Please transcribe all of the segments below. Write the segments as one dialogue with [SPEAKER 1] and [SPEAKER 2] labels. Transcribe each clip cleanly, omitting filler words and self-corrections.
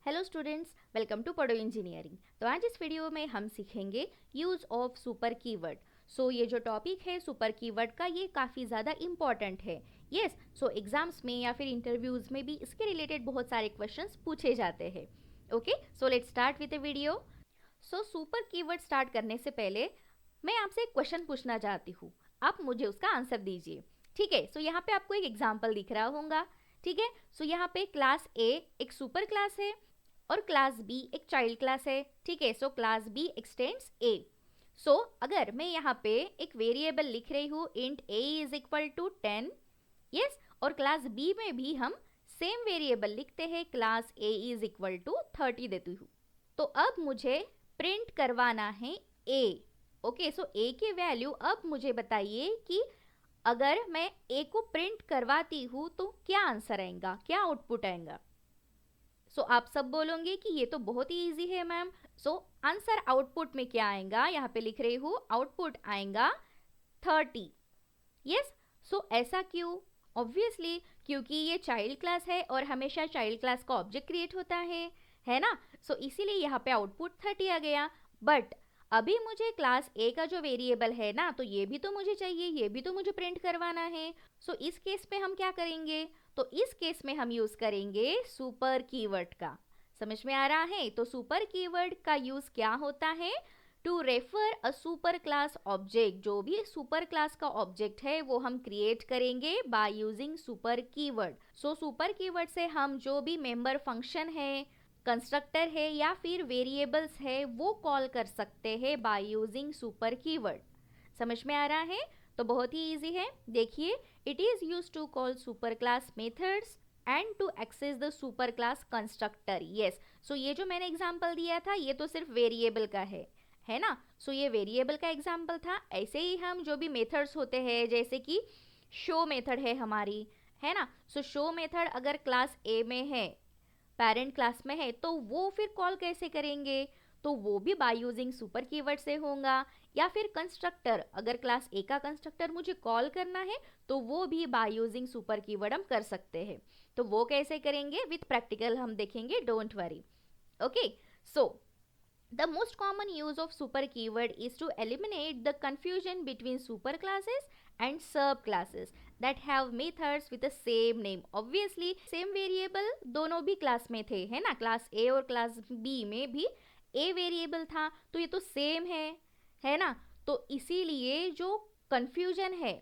[SPEAKER 1] Hello students, welcome to पढ़ो engineering. तो आज इस वीडियो में हम सीखेंगे यूज़ ऑफ सुपर कीवर्ड। ये जो टॉपिक है सुपर कीवर्ड का, ये काफ़ी ज़्यादा इम्पॉर्टेंट है। सो एग्जाम्स में या फिर इंटरव्यूज़ में भी इसके रिलेटेड बहुत सारे क्वेश्चंस पूछे जाते हैं। Okay, so let's start with the video. Super keyword start करने से पहले मैं आपसे एक क्वेश्चन पूछना चाहती हूँ। आप मुझे उसका आंसर दीजिए। ठीक है, सो यहाँ पे आपको एक एग्जाम्पल दिख रहा होगा। ठीक है, सो यहाँ पे क्लास ए एक सुपर क्लास है और क्लास बी एक चाइल्ड क्लास है। ठीक है, so class B extends A. अगर मैं यहाँ पे एक वेरिएबल लिख रही हूँ int A is equal to 10, yes, और क्लास बी में भी हम सेम वेरिएबल लिखते हैं, class A is equal to 30 देती हूँ। तो अब मुझे प्रिंट करवाना है ए। ओके, सो ए की वैल्यू अब मुझे बताइए कि अगर मैं ए को प्रिंट करवाती हूँ तो क्या आंसर आएगा, क्या आउटपुट आएगा। आप सब बोलोगे कि ये तो बहुत ही इजी है मैम। आंसर आउटपुट में क्या आएगा, यहाँ पे लिख रही हूँ, आउटपुट आएगा 30। यस, ऐसा क्यों? ऑब्वियसली क्योंकि ये चाइल्ड क्लास है और हमेशा चाइल्ड क्लास का ऑब्जेक्ट क्रिएट होता है ना। इसीलिए यहाँ पे आउटपुट 30 आ गया। बट अभी मुझे क्लास ए का जो वेरिएबल है ना, तो ये भी तो मुझे चाहिए, ये भी तो मुझे प्रिंट करवाना है। इस केस में हम क्या करेंगे? इस केस में हम यूज करेंगे सुपर कीवर्ड का। समझ में आ रहा है? तो सुपर कीवर्ड का यूज क्या होता है? To refer a super class object. जो भी सुपर क्लास का ऑब्जेक्ट है वो हम क्रिएट करेंगे bye using super keyword. Super keyword से हम जो भी मेंबर फंक्शन है, कंस्ट्रक्टर है या फिर वेरिएबल्स है वो कॉल कर सकते हैं बाय यूजिंग सुपर कीवर्ड। समझ में आ रहा है? तो बहुत ही इजी है। देखिए, it is use to call super class methods and to access the super class constructor. Yes, ये जो मैंने एग्जांपल दिया था ये तो सिर्फ वेरिएबल का है ना। ये वेरिएबल का एग्जांपल था। ऐसे ही हम जो भी मेथड्स होते हैं, जैसे कि शो मेथड है हमारी, है ना। शो मेथड अगर क्लास ए में है, पेरेंट क्लास में है, तो वो फिर कॉल कैसे करेंगे? तो वो भी बाय यूजिंग सुपर कीवर्ड से होगा। या फिर कंस्ट्रक्टर, अगर क्लास ए का कंस्ट्रक्टर मुझे कॉल करना है तो वो भी बाय यूजिंग सुपर कीवर्ड हम कर सकते हैं। तो वो कैसे करेंगे विथ प्रैक्टिकल हम देखेंगे, don't worry. Okay, so the most common use of super keyword is to eliminate the confusion between super classes and subclasses that have methods with the same name. Obviously same variable दोनों भी class में थे, है ना। Class A और class B में भी A variable था, तो ये तो सेम है ना। तो इसीलिए जो कंफ्यूजन है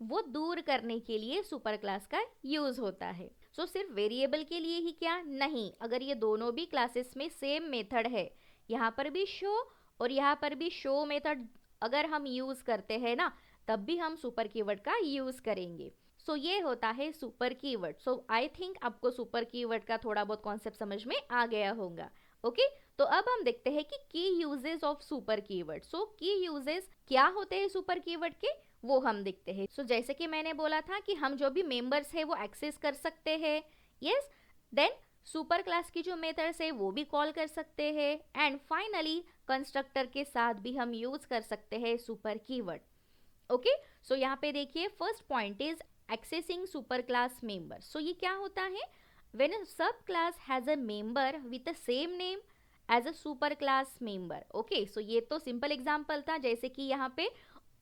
[SPEAKER 1] वो दूर करने के लिए सुपर क्लास का यूज होता है। सिर्फ वेरिएबल के लिए ही क्या? नहीं, अगर ये दोनों भी क्लासेस में सेम मेथड है, यहाँ पर भी शो और यहाँ पर भी शो मेथड अगर हम यूज करते हैं ना, तब भी हम सुपर कीवर्ड का यूज करेंगे। ये होता है सुपर कीवर्ड। आई थिंक आपको सुपर कीवर्ड का थोड़ा बहुत कॉन्सेप्ट समझ में आ गया होगा। ओके, तो अब हम देखते हैं कि की यूजेस ऑफ सुपर कीवर्ड। की यूजेस क्या होते हैं सुपर कीवर्ड के, वो हम देखते हैं। जैसे कि मैंने बोला था कि हम जो भी मेंबर्स है वो एक्सेस कर सकते हैं। यस, देन सुपर क्लास की जो मेथड्स है वो भी कॉल कर सकते हैं। एंड फाइनली कंस्ट्रक्टर के साथ भी हम यूज कर सकते हैं सुपर कीवर्ड। ओके, यहाँ पे देखिए, first point is accessing super class member. ये क्या होता है? When a sub class has a member with the same name as a super class member. Okay, ये तो सिंपल एग्जांपल था, जैसे कि यहाँ पे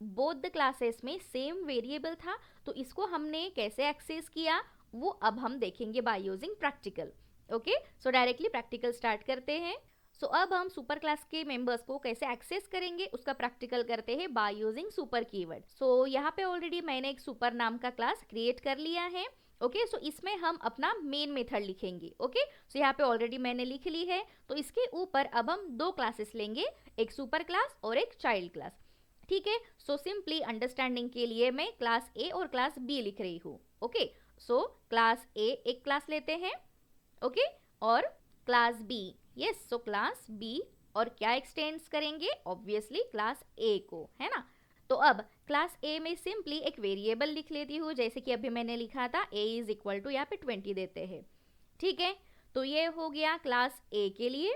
[SPEAKER 1] बोथ द क्लासेस में सेम वेरिएबल था, तो इसको हमने कैसे एक्सेस किया वो अब हम देखेंगे by using practical. Okay, directly practical start करते हैं। अब हम सुपर क्लास के मेंबर्स को कैसे एक्सेस करेंगे उसका प्रैक्टिकल करते हैं बाय यूजिंग सुपर कीवर्ड। यहाँ पे ऑलरेडी मैंने एक सुपर नाम का क्लास क्रिएट कर लिया है। ओके, इसमें हम अपना मेन मेथड लिखेंगे। ओके, यहाँ पे ऑलरेडी मैंने लिख ली है। तो इसके ऊपर अब हम दो क्लासेस लेंगे, एक सुपर क्लास और एक चाइल्ड क्लास। ठीक है, सिंपली अंडरस्टैंडिंग के लिए मैं क्लास ए और क्लास बी लिख रही हूँ। ओके, क्लास ए एक क्लास लेते हैं, ओके, और class B. Yes, class B और क्या एक्सटेंड्स करेंगे? ऑब्वियसली क्लास ए को, है ना। तो अब क्लास ए में सिंपली एक वेरिएबल लिख लेती हूँ, जैसे कि अभी मैंने लिखा था a इज इक्वल टू, यहाँ पे 20 देते हैं। ठीक है, तो ये हो गया क्लास ए के लिए।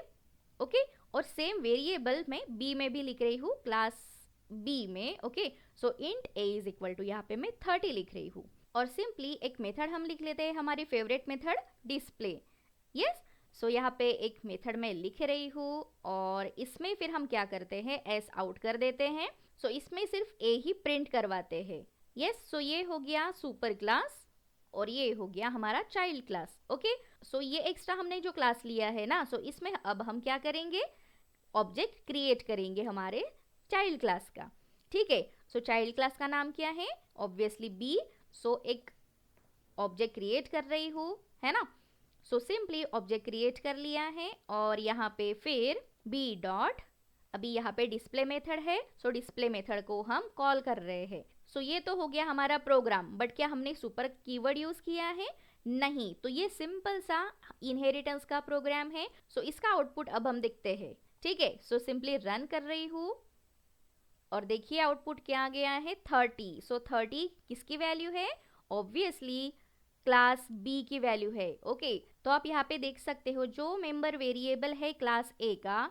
[SPEAKER 1] ओके, और सेम वेरिएबल मैं बी में भी लिख रही हूँ, क्लास बी में। Okay, int a is equal to, यहाँ पे मैं 30 लिख रही हूँ। और सिंपली एक मेथड हम लिख लेते हैं, हमारी फेवरेट मेथड डिस्प्ले। यस, सो यहाँ पे एक मेथड में लिख रही हूँ और इसमें फिर हम क्या करते हैं, एस आउट कर देते हैं। सो इसमें सिर्फ ए ही प्रिंट करवाते हैं। यस, सो ये हो गया सुपर क्लास और ये हो गया हमारा चाइल्ड क्लास। ओके, सो ये एक्स्ट्रा हमने जो क्लास लिया है ना, सो इसमें अब हम क्या करेंगे, ऑब्जेक्ट क्रिएट करेंगे हमारे चाइल्ड क्लास का। ठीक है, सो चाइल्ड क्लास का नाम क्या है, ऑब्वियसली बी। सो एक ऑब्जेक्ट क्रिएट कर रही हूँ, है ना। सो सिंपली ऑब्जेक्ट क्रिएट कर लिया है और यहाँ पे फिर बी डॉट, अभी यहाँ पे डिस्प्ले मेथड है, सो डिस्प्ले मेथड को हम कॉल कर रहे हैं। सो ये तो हो गया हमारा प्रोग्राम, बट क्या हमने सुपर कीवर्ड यूज किया है, नहीं। तो ये सिंपल सा इनहेरिटेंस का प्रोग्राम है। सो इसका आउटपुट अब हम देखते हैं। ठीक है, सो सिंपली रन कर रही हूँ और देखिए आउटपुट क्या आ गया है, 30। सो 30 किसकी वैल्यू है, ऑब्वियसली क्लास बी की वैल्यू है। ओके, तो आप यहाँ पे देख सकते हो जो मेंबर वेरिएबल है क्लास ए का,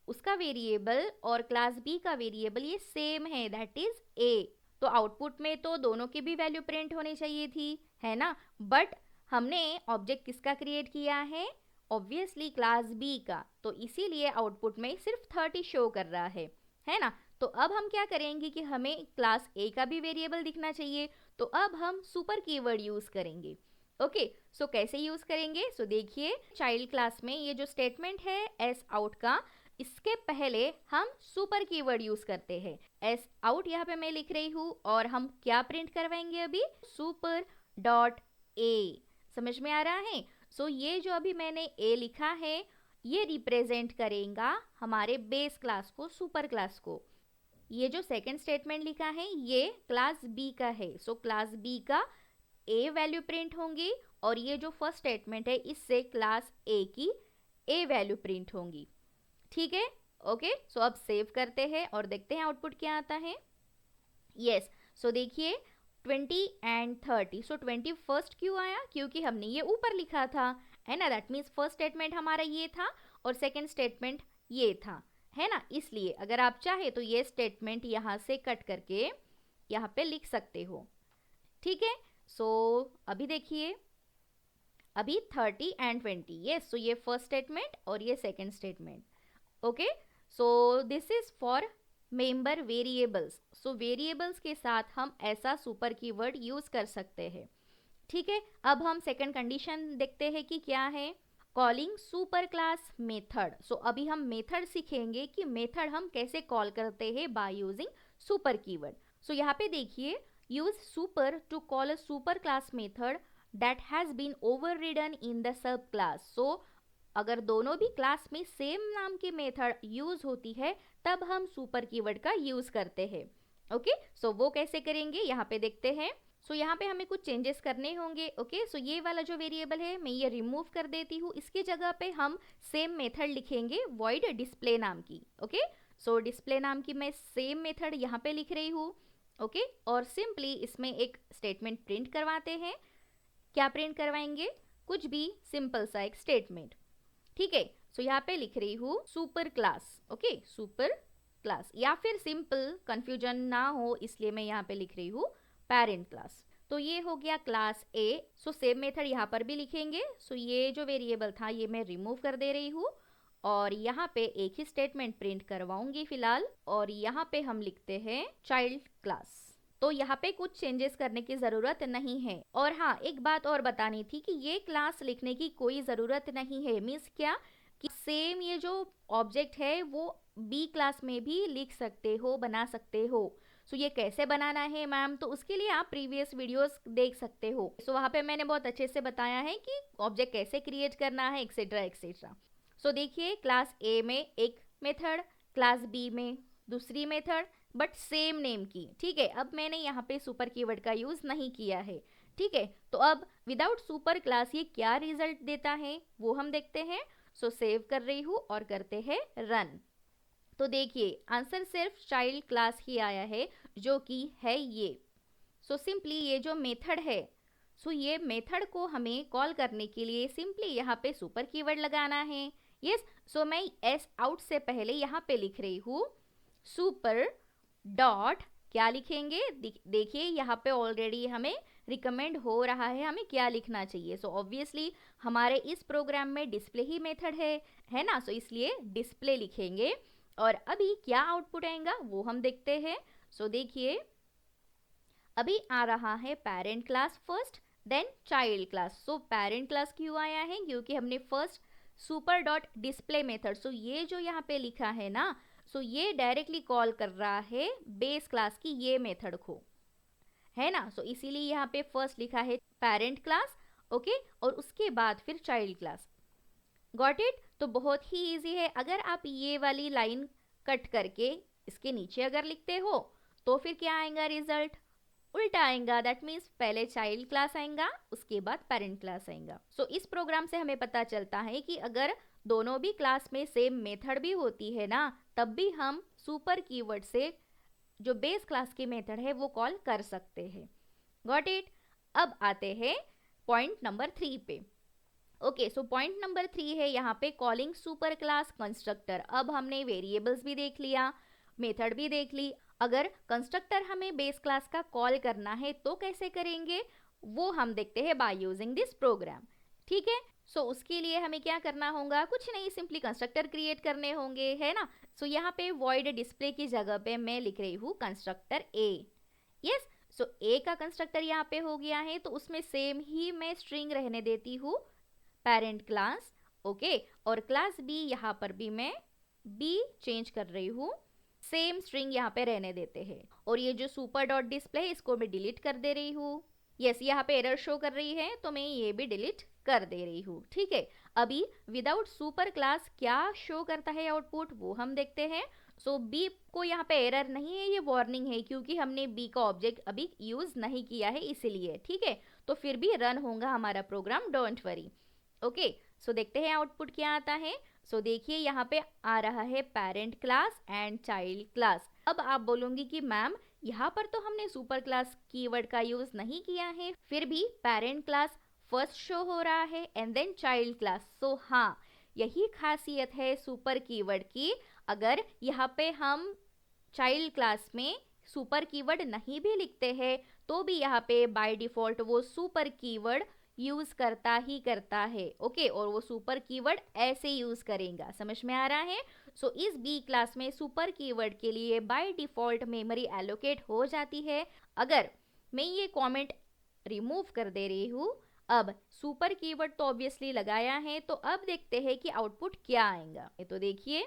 [SPEAKER 1] उसका वेरिएबल और क्लास बी का वेरिएबल ये सेम है, दैट इज ए। तो आउटपुट में तो दोनों की भी वैल्यू प्रिंट होनी चाहिए थी, है ना। बट हमने ऑब्जेक्ट किसका क्रिएट किया है, ऑब्वियसली क्लास बी का, तो इसीलिए आउटपुट में सिर्फ 30 शो कर रहा है ना। तो अब हम क्या करेंगे कि हमें क्लास ए का भी वेरिएबल दिखना चाहिए, तो अब हम सुपर कीवर्ड यूज करेंगे। ओके, सो कैसे यूज करेंगे, सो देखिए चाइल्ड क्लास में ये जो स्टेटमेंट है एस आउट का, इसके पहले हम सुपर कीवर्ड यूज करते हैं। एस आउट यहाँ पे मैं लिख रही हूँ और हम क्या प्रिंट करवाएंगे अभी, सुपर डॉट ए। समझ में आ रहा है। सो ये जो अभी मैंने ए लिखा है ये रिप्रेजेंट करेगा हमारे बेस क्लास को, सुपर क्लास को। ये जो सेकंड स्टेटमेंट लिखा है ये क्लास बी का है, सो क्लास बी का ए वैल्यू प्रिंट होंगी और ये जो फर्स्ट स्टेटमेंट है इससे क्लास ए की ए वैल्यू प्रिंट होंगी। ठीक है, ओके। सो अब सेव करते हैं और देखते हैं आउटपुट क्या आता है। यस, सो देखिए 20 एंड 30। सो 21 क्यों आया, क्योंकि हमने ये ऊपर लिखा था, है ना। दैट मीन्स फर्स्ट स्टेटमेंट हमारा ये था और सेकंड स्टेटमेंट ये था, है ना। इसलिए अगर आप चाहे तो ये स्टेटमेंट यहाँ से कट करके यहाँ पे लिख सकते हो। ठीक है, सो अभी देखिए अभी 30 एंड 20। यस, सो ये फर्स्ट स्टेटमेंट और ये second statement. Okay, so this is for member variables. So variables के साथ हम ऐसा सुपर कीवर्ड यूज कर सकते हैं। ठीक है, अब हम सेकंड कंडीशन देखते हैं कि क्या है, कॉलिंग सुपर क्लास मेथड। सो अभी हम मेथड सीखेंगे कि मेथड हम कैसे कॉल करते हैं by using super keyword. So यहाँ पे देखिए, use super to call a super class method that has been overridden in the sub class. So अगर दोनों भी क्लास में सेम नाम की मेथड यूज होती है तब हम सुपर कीवर्ड का यूज करते हैं। ओके, सो वो कैसे करेंगे यहाँ पे देखते हैं। सो यहाँ पे हमें कुछ चेंजेस करने होंगे। ओके, सो ये वाला जो वेरिएबल है मैं ये रिमूव कर देती हूँ, इसकी जगह पे हम सेम मेथड लिखेंगे वॉइड डिस्प्ले नाम की। ओके, सो डिस्प्ले नाम की मैं सेम मेथड यहाँ पे लिख रही हूँ। ओके, और सिंपली इसमें एक स्टेटमेंट प्रिंट करवाते हैं। क्या प्रिंट करवाएंगे, कुछ भी सिंपल सा एक स्टेटमेंट। ठीक है, सो यहाँ पे लिख रही हूँ super class. Okay, super class, या फिर सिंपल कंफ्यूजन ना हो इसलिए मैं यहाँ पे लिख रही हूँ पेरेंट क्लास। तो ये हो गया क्लास ए। सो सेम मेथड यहाँ पर भी लिखेंगे। सो ये जो वेरिएबल था ये मैं रिमूव कर दे रही हूँ और यहाँ पे एक ही स्टेटमेंट प्रिंट करवाऊंगी फिलहाल, और यहाँ पे हम लिखते हैं चाइल्ड क्लास। तो यहाँ पे कुछ चेंजेस करने की ज़रूरत नहीं है। और हाँ, एक बात और बतानी थी कि ये क्लास लिखने की कोई ज़रूरत नहीं है। मीन्स क्या कि सेम ये जो ऑब्जेक्ट है वो बी क्लास में भी लिख सकते हो, बना सकते हो। सो ये कैसे बनाना है मैम, तो उसके लिए आप प्रीवियस वीडियोस देख सकते हो। सो वहाँ पे मैंने बहुत अच्छे से बताया है कि ऑब्जेक्ट कैसे क्रिएट करना है, एक्सेट्रा एक्सेट्रा। सो देखिए क्लास ए में एक मेथड, क्लास बी में दूसरी मेथड, बट सेम नेम की। ठीक है, अब मैंने यहाँ पे सुपर कीवर्ड का यूज नहीं किया है। ठीक है, तो अब विदाउट सुपर क्लास ये क्या रिजल्ट देता है वो हम देखते हैं। सो सेव कर रही हूँ और करते हैं रन। तो देखिए आंसर सिर्फ चाइल्ड क्लास ही आया है जो कि है ये। सो सिंपली ये जो मेथड है, सो ये मेथड को हमें कॉल करने के लिए सिंपली यहाँ पे सुपर कीवर्ड लगाना है। यस, सो मैं एस आउट से पहले यहाँ पे लिख रही हूँ सुपर डॉट, क्या लिखेंगे देखिए यहाँ पे ऑलरेडी हमें रिकमेंड हो रहा है हमें क्या लिखना चाहिए। सो ऑब्वियसली हमारे इस प्रोग्राम में डिस्प्ले ही मेथड है ना, सो इसलिए डिस्प्ले लिखेंगे। और अभी क्या आउटपुट आएगा वो हम देखते हैं। सो देखिए अभी आ रहा है parent class first, then child class. So parent class क्यों आया है, क्योंकि हमने first super dot display method, so ये जो यहाँ पे लिखा है ना, सो ये डायरेक्टली कॉल कर रहा है बेस क्लास की ये मेथड को, है ना। सो इसीलिए यहाँ पे फर्स्ट लिखा है पेरेंट क्लास, ओके, और उसके बाद फिर चाइल्ड क्लास। Got it. तो बहुत ही इजी है। अगर आप ये वाली लाइन कट करके इसके नीचे अगर लिखते हो तो फिर क्या आएगा रिजल्ट, उल्टा आएगा। दैट मीन्स पहले चाइल्ड क्लास आएगा उसके बाद पेरेंट क्लास आएगा। सो इस प्रोग्राम से हमें पता चलता है कि अगर दोनों भी क्लास में सेम मेथड भी होती है ना, तब भी हम सुपर कीवर्ड से जो बेस क्लास की मेथड है वो कॉल कर सकते हैं। Got it. अब आते हैं पॉइंट नंबर 3 पे। ओके, सो पॉइंट नंबर 3 है यहाँ पे कॉलिंग सुपर क्लास कंस्ट्रक्टर। अब हमने वेरिएबल्स भी देख लिया, मेथड भी देख ली। अगर कंस्ट्रक्टर हमें बेस क्लास का कॉल करना है तो कैसे करेंगे वो हम देखते हैं बाय यूजिंग दिस प्रोग्राम। ठीक है, सो उसके लिए हमें क्या करना होगा, कुछ नहीं, सिंपली कंस्ट्रक्टर क्रिएट करने होंगे, है ना। सो यहाँ पे वॉइड डिस्प्ले की जगह पे मैं लिख रही हूँ कंस्ट्रक्टर ए। यस, सो ए का कंस्ट्रक्टर यहाँ पे हो गया है, तो उसमें सेम ही मैं स्ट्रिंग रहने देती हूँ पेरेंट क्लास, ओके। और क्लास बी यहाँ पर भी मैं बी चेंज कर रही हूँ, सेम स्ट्रिंग यहाँ पे रहने देते हैं। और ये जो सुपर डॉट डिस्प्ले है इसको मैं डिलीट कर दे रही हूँ। यस, यहाँ पे एरर शो कर रही है तो मैं ये भी डिलीट कर दे रही हूँ। ठीक है, अभी विदाउट सुपर क्लास क्या शो करता है आउटपुट वो हम देखते हैं। सो बी को यहाँ पे एरर नहीं है, ये वार्निंग है, क्योंकि हमने बी का ऑब्जेक्ट अभी यूज नहीं किया है इसीलिए। ठीक है, तो फिर भी रन होगा हमारा प्रोग्राम, डोंट वरी। ओके, सो देखते हैं आउटपुट क्या आता है। सो देखिए यहाँ पे आ रहा है parent class and child class. अब आप बोलोगे कि मैम यहाँ पर तो हमने सुपर क्लास कीवर्ड का यूज नहीं किया है, फिर भी पेरेंट क्लास फर्स्ट शो हो रहा है एंड देन चाइल्ड क्लास। सो हाँ, यही खासियत है सुपर कीवर्ड की। अगर यहाँ पे हम चाइल्ड क्लास में सुपर कीवर्ड नहीं भी लिखते हैं तो भी यहाँ पे बाय डिफॉल्ट वो सुपर कीवर्ड यूज करता ही करता है, ओके। और वो सुपर कीवर्ड ऐसे यूज करेगा, समझ में आ रहा है। सो इस बी क्लास में सुपर कीवर्ड के लिए बाय डिफॉल्ट मेमोरी एलोकेट हो जाती है। अगर मैं ये कमेंट रिमूव कर दे रही हूँ, अब सुपर कीवर्ड तो ऑब्वियसली लगाया है, तो अब देखते हैं कि आउटपुट क्या आएगा। तो देखिए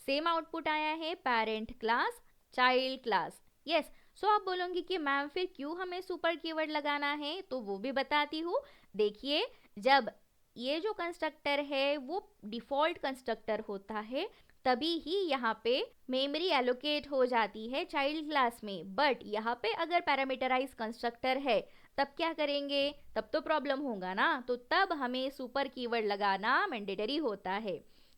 [SPEAKER 1] सेम आउटपुट आया है parent class child class. Yes, so आप बोलोगे कि मैम फिर क्यों हमें सुपर कीवर्ड लगाना है, तो वो भी बताती हूँ। देखिए जब ये जो कंस्ट्रक्टर है वो डिफॉल्ट कंस्ट्रक्टर होता है तभी ही यहाँ पे मेमोरी एलोकेट हो जाती है चाइल्ड क्लास में। बट यहाँ पे अगर पैरामीटराइज कंस्ट्रक्टर है तब क्या करेंगे, तब तो प्रॉब्लम होगा ना, तो तब हमें सुपर कीवर्ड लगाना मैंडेटरी होता है।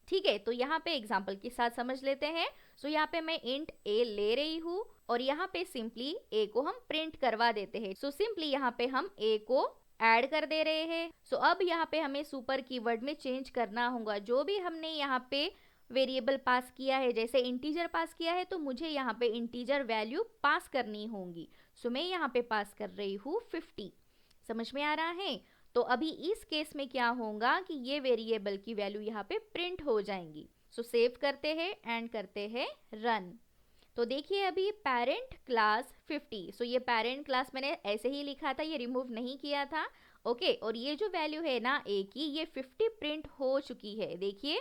[SPEAKER 1] ठीक है, तो यहाँ पे एग्जाम्पल के साथ समझ लेते हैं। सो यहाँ पे मैं इंट ए ले रही हूँ और यहाँ पे सिंपली ए को हम प्रिंट करवा देते हैं। सो सिंपली यहाँ पे हम ए को ऐड कर दे रहे हैं। सो अब यहाँ पे हमें सुपर कीवर्ड में चेंज करना होगा। जो भी हमने यहाँ पे वेरिएबल पास किया है, जैसे इंटीजर पास किया है, तो मुझे यहाँ पे इंटीजर वैल्यू पास करनी होगी। सो मैं यहाँ पे पास कर रही हूँ 50। समझ में आ रहा है। तो अभी इस केस में क्या होगा कि ये वेरिएबल की वैल्यू यहाँ पे प्रिंट हो जाएंगी। सो सेव करते हैं एंड करते हैं रन। तो देखिए अभी पेरेंट क्लास 50, सो ये पेरेंट क्लास मैंने ऐसे ही लिखा था, ये रिमूव नहीं किया था, ओके। और ये जो वैल्यू है ना ए की, ये 50 प्रिंट हो चुकी है, देखिए,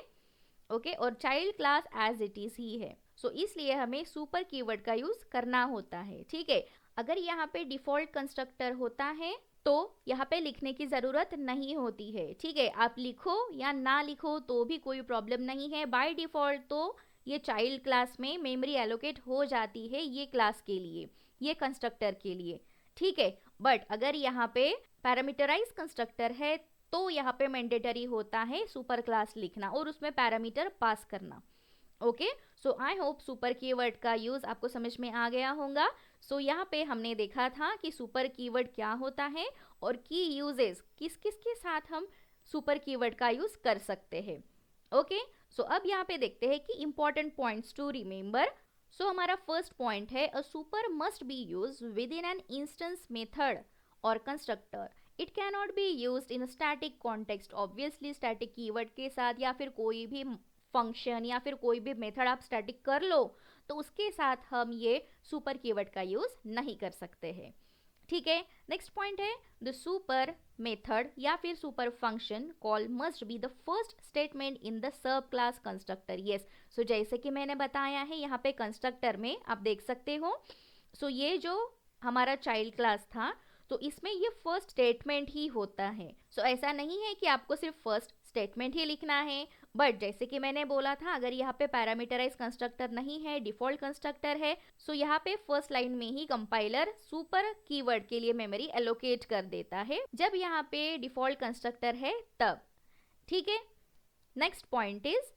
[SPEAKER 1] ओके। और child class as it is ही है। सो इसलिए हमें सुपर कीवर्ड का यूज करना होता है। ठीक है, अगर यहाँ पे डिफॉल्ट कंस्ट्रक्टर होता है तो यहाँ पे लिखने की ज़रूरत नहीं होती है। ठीक है, आप लिखो या ना लिखो तो भी कोई प्रॉब्लम नहीं है। बाय डिफ़ॉल्ट तो ये चाइल्ड क्लास में मेमोरी एलोकेट हो जाती है ये क्लास के लिए, ये कंस्ट्रक्टर के लिए। ठीक है, बट अगर यहाँ पे पैरामीटराइज कंस्ट्रक्टर है तो यहाँ पे मैंडेटरी होता है सुपर क्लास लिखना और उसमें पैरामीटर पास करना। Okay, so I hope super keyword का यूज आपको समझ में आ गया होगा। सो यहाँ पे हमने देखा था कि सुपर कीवर्ड क्या होता है और की यूजेस किस किस के साथ हम सुपर कीवर्ड का यूज कर सकते हैं। ओके, सो अब यहाँ पे देखते हैं कि important points to remember. So हमारा फर्स्ट पॉइंट है, a super must be use within an instance method और constructor. It can not be used in static context. Obviously static keyword के साथ या फिर कोई भी फंक्शन या फिर कोई भी मेथड आप स्टैटिक कर लो तो उसके साथ हम ये सुपर कीवर्ड का यूज नहीं कर सकते हैं। ठीक है, नेक्स्ट पॉइंट है द सुपर मेथड या फिर super function call must be the first statement in the sub class constructor. Yes, so जैसे कि मैंने बताया है यहाँ पे कंस्ट्रक्टर में आप देख सकते हो, सो ये जो हमारा चाइल्ड क्लास था तो इसमें ये फर्स्ट स्टेटमेंट ही होता है। सो ऐसा नहीं है कि आपको सिर्फ फर्स्ट स्टेटमेंट ही लिखना है, बट जैसे कि मैंने बोला था अगर यहाँ पे पैरामीटराइज कंस्ट्रक्टर नहीं है, डिफॉल्ट कंस्ट्रक्टर है, सो यहाँ पे फर्स्ट लाइन में ही कंपाइलर सुपर कीवर्ड के लिए मेमोरी एलोकेट कर देता है जब यहाँ पे डिफॉल्ट कंस्ट्रक्टर है तब। ठीक है, next point is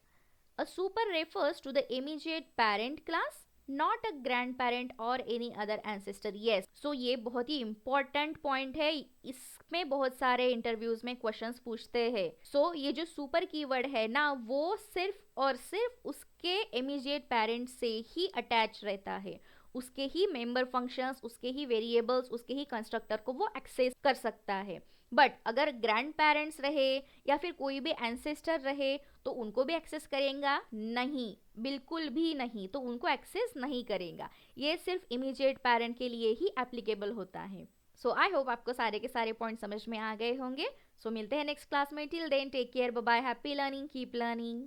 [SPEAKER 1] a super refers to the immediate parent class not a grandparent और any other ancestor. Yes, so ये बहुत ही इंपॉर्टेंट पॉइंट है, इसमें बहुत सारे इंटरव्यूज में क्वेश्चंस पूछते हैं। सो ये जो सुपर कीवर्ड है ना वो सिर्फ और सिर्फ उसके इमीडिएट पेरेंट से ही अटैच रहता है, उसके ही मेंबर फंक्शंस, उसके ही वेरिएबल्स, उसके ही कंस्ट्रक्टर को वो एक्सेस कर सकता है। बट अगर ग्रैंड पेरेंट्स रहे या फिर कोई भी एंसेस्टर रहे तो उनको भी एक्सेस करेगा नहीं, बिल्कुल भी नहीं, तो उनको एक्सेस नहीं करेगा। ये सिर्फ इमीडिएट पेरेंट के लिए ही एप्लीकेबल होता है। सो आई होप आपको सारे के सारे पॉइंट समझ में आ गए होंगे। सो मिलते हैं नेक्स्ट क्लास में। Till then take care, bye bye, happy learning, keep learning.